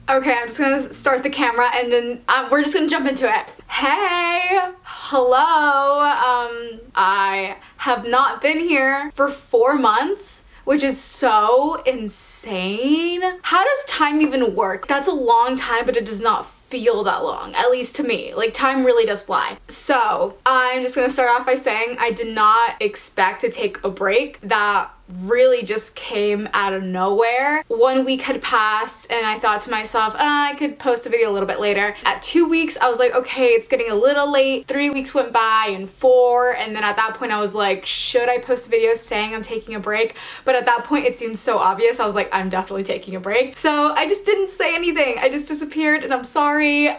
Okay, I'm just gonna start the camera and then we're just gonna jump into it. Hey! Hello! I have not been here for 4 months, which is so insane. How does time even work? That's a long time, but it does not feel that long, at least to me. Like, time really does fly. So, I'm just gonna start off by saying I did not expect to take a break. That really just came out of nowhere. 1 week had passed and I thought to myself, I could post a video a little bit later. At 2 weeks, I was like, okay, it's getting a little late. 3 weeks went by and 4, and then at that point I was like, should I post a video saying I'm taking a break? But at that point it seemed so obvious. I was like, I'm definitely taking a break. So I just didn't say anything. I just disappeared and I'm sorry.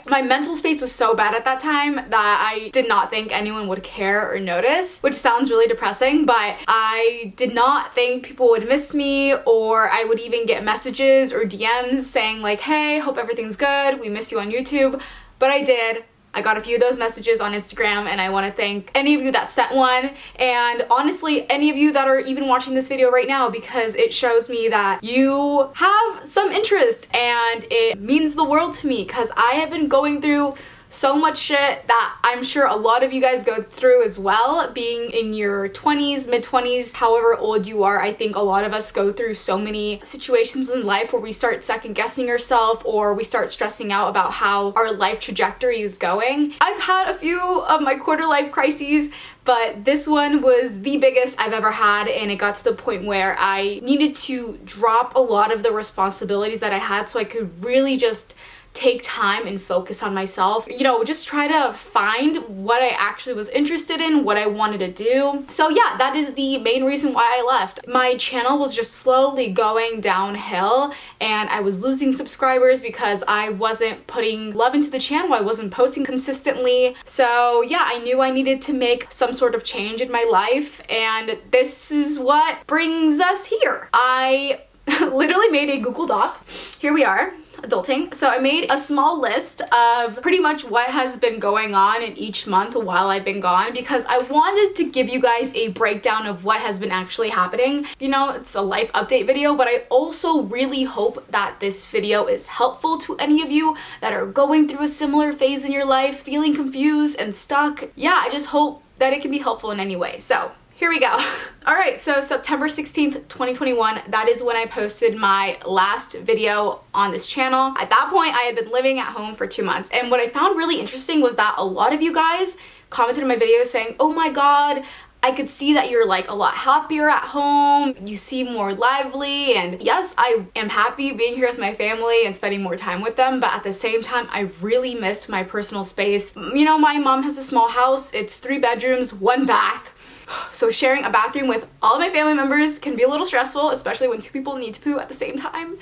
My mental space was so bad at that time that I did not think anyone would care or notice, which sounds really depressing, but I did not think people would miss me, or I would even get messages or DMs saying like, hey, hope everything's good, we miss you on YouTube. But I did. I got a few of those messages on Instagram, and I want to thank any of you that sent one, and honestly any of you that are even watching this video right now, because it shows me that you have some interest and it means the world to me, because I have been going through so much shit that I'm sure a lot of you guys go through as well. Being in your 20s, mid-20s, however old you are, I think a lot of us go through so many situations in life where we start second-guessing ourselves, or we start stressing out about how our life trajectory is going. I've had a few of my quarter-life crises, but this one was the biggest I've ever had, and it got to the point where I needed to drop a lot of the responsibilities that I had so I could really just take time and focus on myself. You know, just try to find what I actually was interested in, what I wanted to do. So yeah, that is the main reason why I left. My channel was just slowly going downhill and I was losing subscribers because I wasn't putting love into the channel. I wasn't posting consistently. So yeah, I knew I needed to make some sort of change in my life, and this is what brings us here. I literally made a Google Doc. Here we are. Adulting. So I made a small list of pretty much what has been going on in each month while I've been gone, because I wanted to give you guys a breakdown of what has been actually happening. You know, it's a life update video, but I also really hope that this video is helpful to any of you that are going through a similar phase in your life, feeling confused and stuck. Yeah, I just hope that it can be helpful in any way. So here we go. Alright, so September 16th, 2021, that is when I posted my last video on this channel. At that point, I had been living at home for 2 months, and what I found really interesting was that a lot of you guys commented in my videos saying, oh my god, I could see that you're like a lot happier at home, you seem more lively. And yes, I am happy being here with my family and spending more time with them, but at the same time, I really missed my personal space. You know, my mom has a small house, it's 3 bedrooms, 1 bath. So sharing a bathroom with all of my family members can be a little stressful, especially when 2 people need to poo at the same time.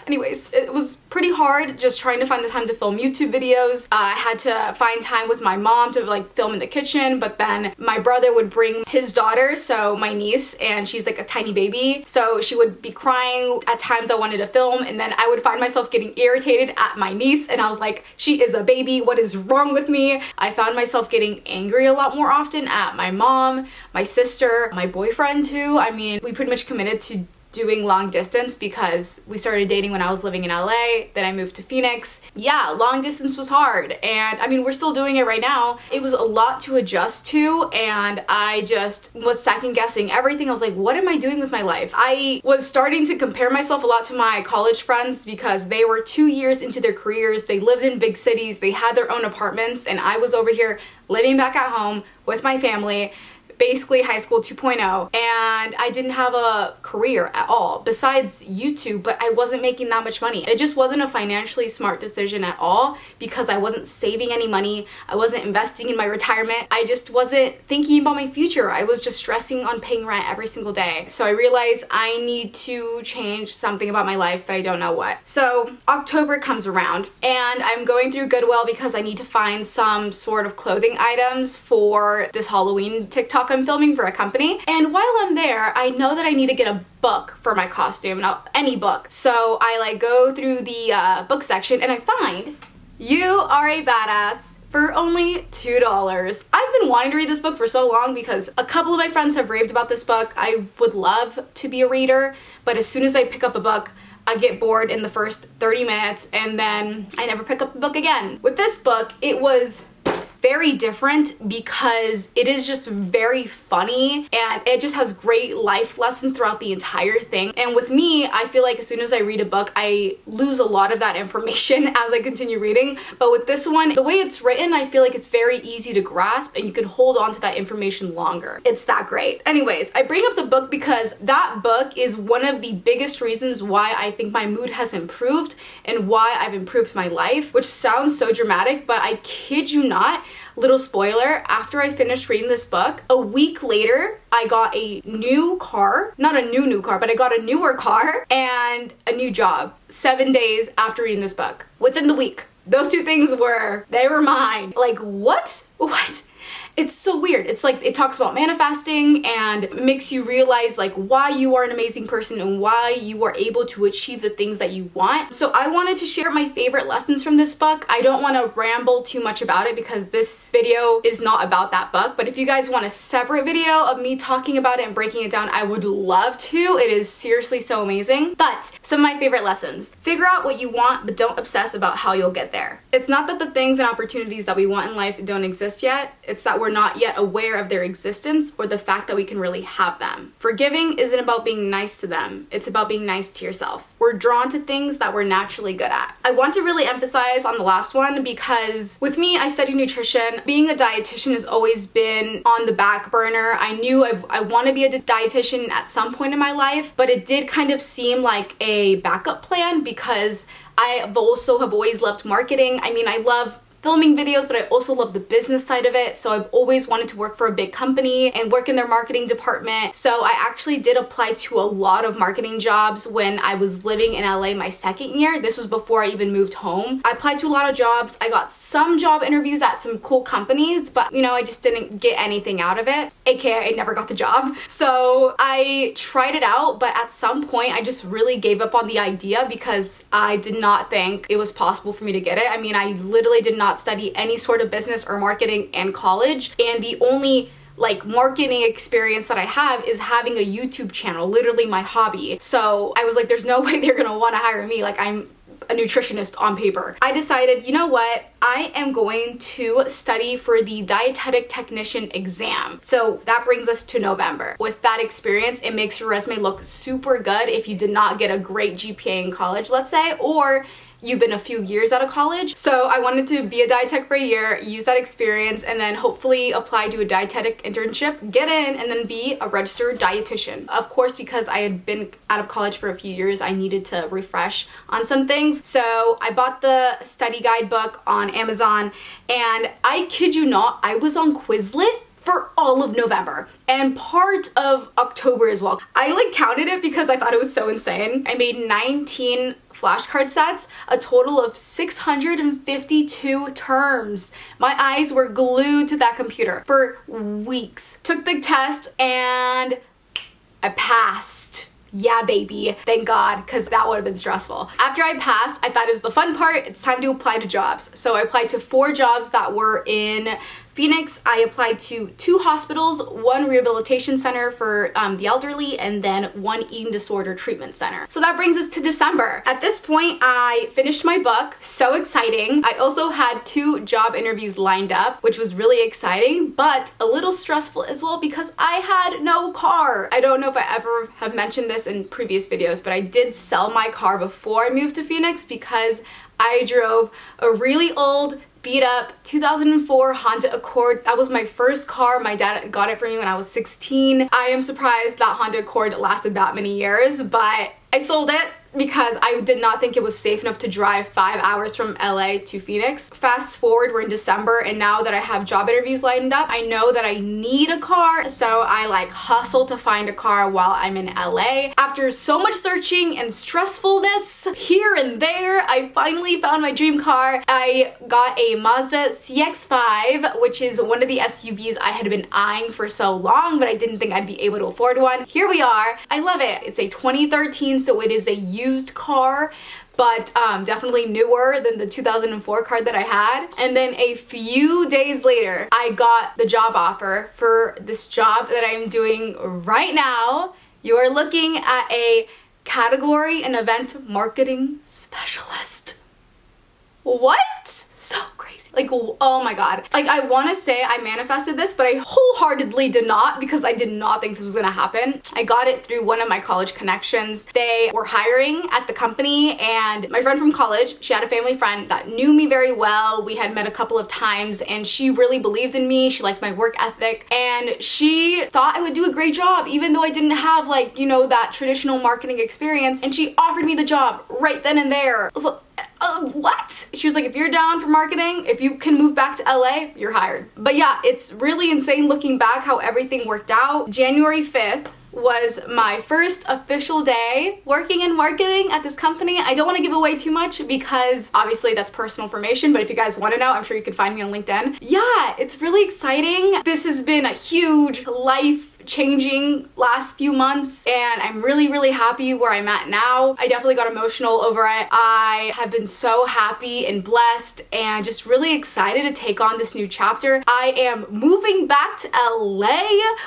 Anyways, it was pretty hard just trying to find the time to film YouTube videos. I had to find time with my mom to like film in the kitchen, but then my brother would bring his daughter, so my niece, and she's like a tiny baby, so she would be crying at times I wanted to film, and then I would find myself getting irritated at my niece, and I was like, she is a baby, what is wrong with me? I found myself getting angry a lot more often at my mom, my sister, my boyfriend too. I mean, we pretty much committed to doing long distance because we started dating when I was living in LA, then I moved to Phoenix. Yeah, long distance was hard, and I mean, we're still doing it right now. It was a lot to adjust to, and I just was second guessing everything. I was like, what am I doing with my life? I was starting to compare myself a lot to my college friends because they were 2 years into their careers, they lived in big cities, they had their own apartments, and I was over here living back at home with my family, basically high school 2.0, and I didn't have a career at all besides YouTube, but I wasn't making that much money. It just wasn't a financially smart decision at all because I wasn't saving any money, I wasn't investing in my retirement, I just wasn't thinking about my future. I was just stressing on paying rent every single day. So I realized I need to change something about my life, but I don't know what. So October comes around and I'm going through Goodwill because I need to find some sort of clothing items for this Halloween TikTok I'm filming for a company. And while I'm there, I know that I need to get a book for my costume, not any book. So I like go through the book section and I find You Are a Badass for only $2. I've been wanting to read this book for so long because a couple of my friends have raved about this book. I would love to be a reader, but as soon as I pick up a book, I get bored in the first 30 minutes and then I never pick up the book again. With this book, it was very different because it is just very funny and it just has great life lessons throughout the entire thing. And with me, I feel like as soon as I read a book, I lose a lot of that information as I continue reading. But with this one, the way it's written, I feel like it's very easy to grasp and you can hold on to that information longer. It's that great. Anyways, I bring up the book because that book is one of the biggest reasons why I think my mood has improved and why I've improved my life, which sounds so dramatic, but I kid you not. Little spoiler, after I finished reading this book, a week later, I got a new car. Not a new car, but I got a newer car and a new job 7 days after reading this book. Within the week. Those two things they were mine. Like, what? What? It's so weird. It's like it talks about manifesting and makes you realize like why you are an amazing person and why you are able to achieve the things that you want. So I wanted to share my favorite lessons from this book. I don't want to ramble too much about it because this video is not about that book. But if you guys want a separate video of me talking about it and breaking it down, I would love to. It is seriously so amazing. But some of my favorite lessons. Figure out what you want, but don't obsess about how you'll get there. It's not that the things and opportunities that we want in life don't exist yet. It's that we're not yet aware of their existence or the fact that we can really have them. Forgiving isn't about being nice to them. It's about being nice to yourself. We're drawn to things that we're naturally good at. I want to really emphasize on the last one because with me, I study nutrition. Being a dietitian has always been on the back burner. I knew I want to be a dietitian at some point in my life, but it did kind of seem like a backup plan because I also have always loved marketing. I mean, I love filming videos, but I also love the business side of it. So I've always wanted to work for a big company and work in their marketing department. So I actually did apply to a lot of marketing jobs when I was living in LA my second year. This was before I even moved home. I applied to a lot of jobs. I got some job interviews at some cool companies, but you know, I just didn't get anything out of it. AKA, I never got the job. So I tried it out, but at some point I just really gave up on the idea because I did not think it was possible for me to get it. I mean, I literally did not study any sort of business or marketing in college, and the only like marketing experience that I have is having a YouTube channel, literally my hobby. So I was like, there's no way they're gonna want to hire me. Like, I'm a nutritionist on paper. I decided, you know what? I am going to study for the dietetic technician exam. So that brings us to November. With that experience, it makes your resume look super good if you did not get a great GPA in college, let's say, or you've been a few years out of college. So I wanted to be a dietech for a year, use that experience, and then hopefully apply to a dietetic internship, get in, and then be a registered dietitian. Of course, because I had been out of college for a few years, I needed to refresh on some things. So I bought the study guide book on Amazon, and I kid you not, I was on Quizlet for all of November and part of October as well. I like counted it because I thought it was so insane. I made 19 flashcard sets, a total of 652 terms. My eyes were glued to that computer for weeks. Took the test and I passed. Yeah, baby. Thank God, because that would have been stressful. After I passed, I thought it was the fun part. It's time to apply to jobs. So I applied to 4 jobs that were in Phoenix. I applied to 2 hospitals, 1 rehabilitation center for the elderly, and then 1 eating disorder treatment center. So that brings us to December. At this point, I finished my book. So exciting. I also had 2 job interviews lined up, which was really exciting, but a little stressful as well because I had no car. I don't know if I ever have mentioned this in previous videos, but I did sell my car before I moved to Phoenix because I drove a really old, beat up 2004 Honda Accord. That was my first car. My dad got it for me when I was 16. I am surprised that Honda Accord lasted that many years, but I sold it because I did not think it was safe enough to drive 5 hours from LA to Phoenix. Fast forward, we're in December, and now that I have job interviews lined up, I know that I need a car, so I like hustle to find a car while I'm in LA. After so much searching and stressfulness here and there, I finally found my dream car. I got a Mazda CX-5, which is one of the SUVs I had been eyeing for so long, but I didn't think I'd be able to afford one. Here we are. I love it. It's a 2013, so it is a used car, but definitely newer than the 2004 car that I had. And then a few days later, I got the job offer for this job that I'm doing right now. You are looking at a category and event marketing specialist. What? So crazy. Like, oh my god. Like, I want to say I manifested this, but I wholeheartedly did not, because I did not think this was gonna happen. I got it through one of my college connections. They were hiring at the company, and my friend from college, she had a family friend that knew me very well. We had met a couple of times, and she really believed in me. She liked my work ethic, and she thought I would do a great job, even though I didn't have, like, you know, that traditional marketing experience. And she offered me the job right then and there. I was like, what? She was like, if you're down for marketing, if you can move back to LA, you're hired. But yeah, it's really insane looking back how everything worked out. January 5th was my first official day working in marketing at this company. I don't want to give away too much because obviously that's personal information, but if you guys want to know, I'm sure you can find me on LinkedIn. Yeah, it's really exciting. This has been a huge life changing last few months, and I'm really happy where I'm at now. I definitely got emotional over it. I have been so happy and blessed and just really excited to take on this new chapter. I am moving back to LA,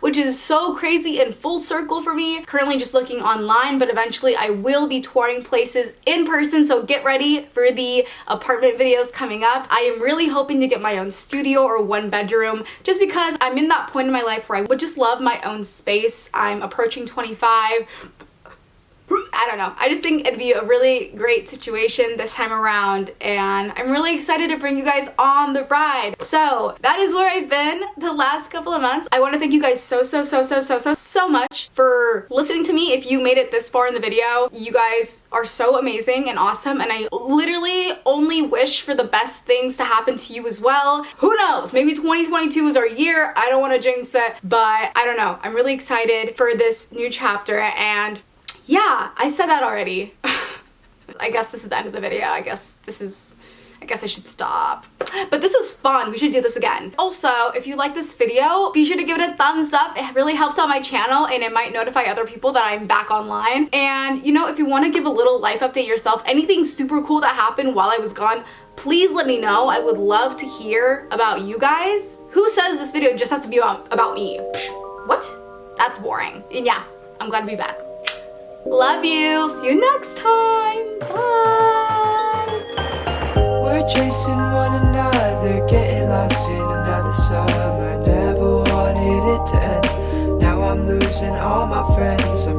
which is so crazy and full circle for me. Currently just looking online, but eventually I will be touring places in person, so get ready for the apartment videos coming up. I am really hoping to get my own studio or one bedroom, just because I'm in that point in my life where I would just love my own space. I'm approaching 25. I don't know. I just think it'd be a really great situation this time around, and I'm really excited to bring you guys on the ride. So that is where I've been the last couple of months. I want to thank you guys so much for listening to me. If you made it this far in the video, you guys are so amazing and awesome, and I literally only wish for the best things to happen to you as well. Who knows? Maybe 2022 is our year. I don't want to jinx it, but I don't know. I'm really excited for this new chapter, and yeah, I said that already. I guess this is the end of the video. I guess I should stop. But this was fun. We should do this again. Also, if you like this video, be sure to give it a thumbs up. It really helps out my channel, and it might notify other people that I'm back online. And you know, if you want to give a little life update yourself, anything super cool that happened while I was gone, please let me know. I would love to hear about you guys. Who says this video just has to be about me? Psh, what? That's boring. And yeah, I'm glad to be back. Love you. See you next time. Bye. We're chasing one another, getting lost in another summer. Never wanted it to end. Now I'm losing all my friends. I'm